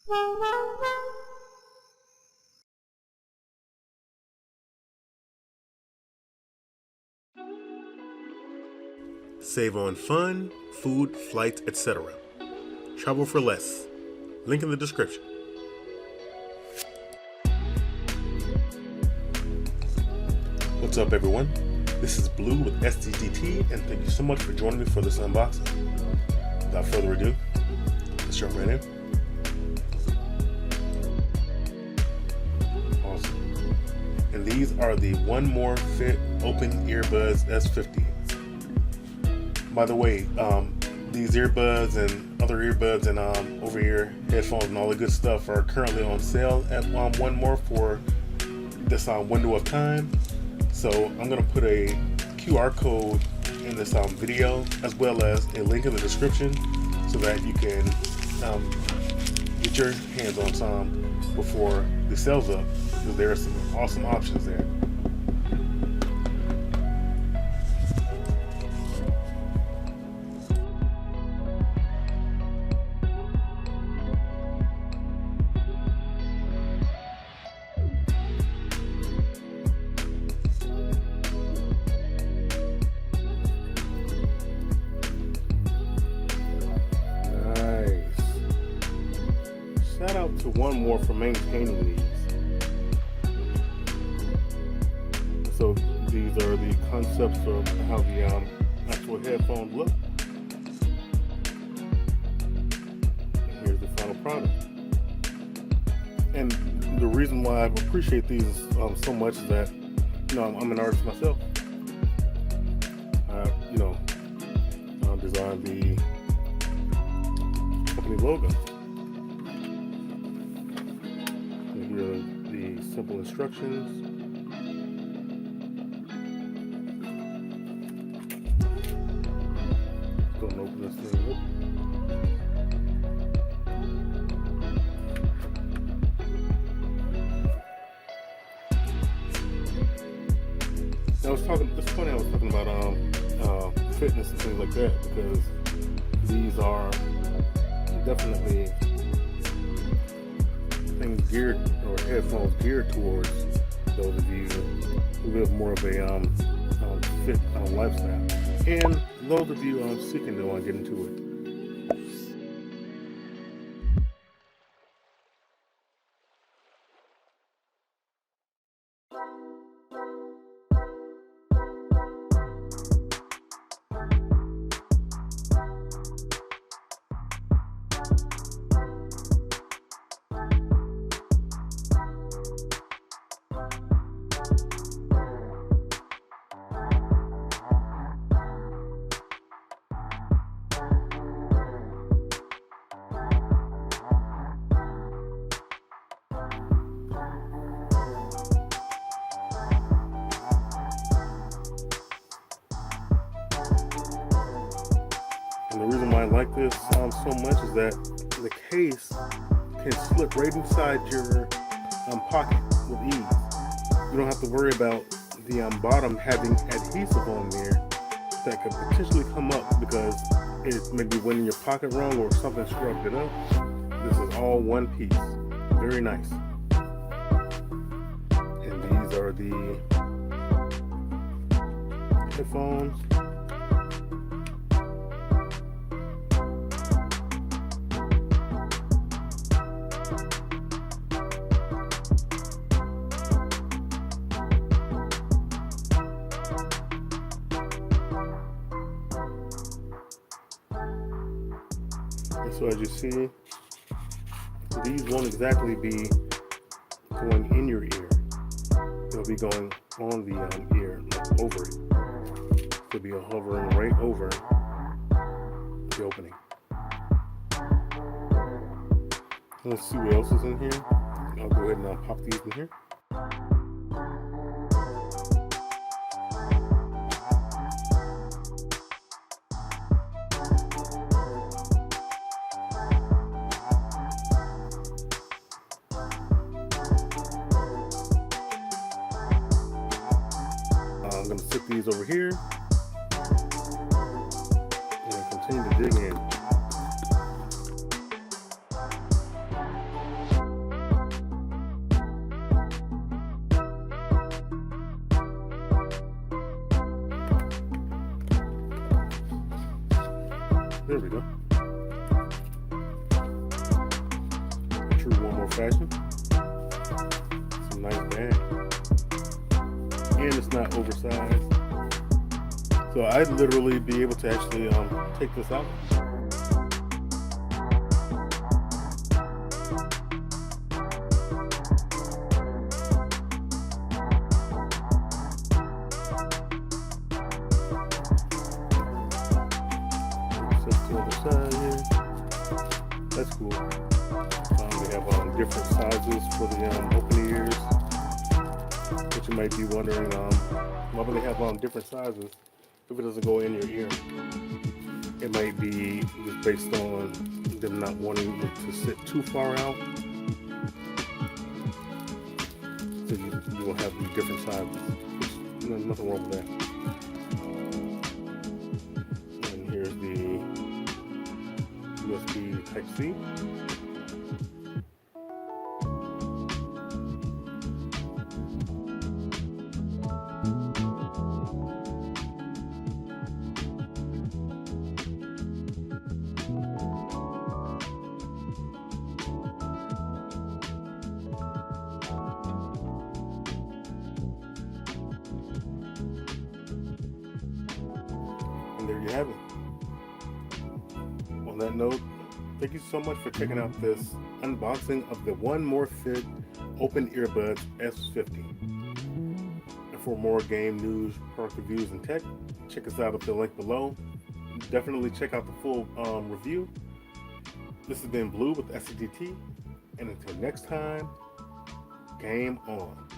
Save on fun, food, flights, etc. Travel for less. Link in the description. What's up, everyone? This is Blue with SDGT, and thank you so much for joining me for this unboxing. Without further ado, let's jump right in. Awesome. And these are the One More Fit Open Earbuds S50. By the way, these earbuds and other earbuds and over-ear headphones and all the good stuff are currently on sale at One More for this window of time. So I'm going to put a QR code in this video, as well as a link in the description, so that you can get your hands on some before the sale's up, because there are some awesome options there. Shout out to One More for maintaining these. So these are the concepts of how the actual headphones look. And here's the final product. And the reason why I appreciate these so much is that, I'm an artist myself. I designed the company logo. Here are the simple instructions. Go and open this thing up. It's funny I was talking about fitness and things like that, because these are definitely things geared, or headphones geared towards those of you who live more of a fit lifestyle, and those of you seeking to get into it. And the reason why I like this so much is that the case can slip right inside your pocket with ease. You don't have to worry about the bottom having adhesive on there that could potentially come up because it maybe went in your pocket wrong or something scrubbed it up. This is all one piece. Very nice. And these are the headphones. And so as you see, these won't exactly be going in your ear. They'll be going on the ear, like over it. They'll be hovering right over the opening. Let's see what else is in here. I'll go ahead and pop these in here. I'm going to sit these over here and continue to dig in. There we go. True one more fashion. It's a nice bag. And it's not oversized. So I'd literally be able to actually take this out. Set the other side here. That's cool. They have different sizes for the open ears. But you might be wondering why do they have different sizes if it doesn't go in your ear? It might be just based on them not wanting it to sit too far out. So you will have the different sizes. There's nothing wrong with that. And here's the USB Type-C. And there you have it. On that note, thank you so much for checking out this unboxing of the One More Fit Open Earbuds S50. And for more game news, product reviews, and tech, check us out at the link below. Definitely check out the full review. This has been Blue with SDGT, and until next time, game on.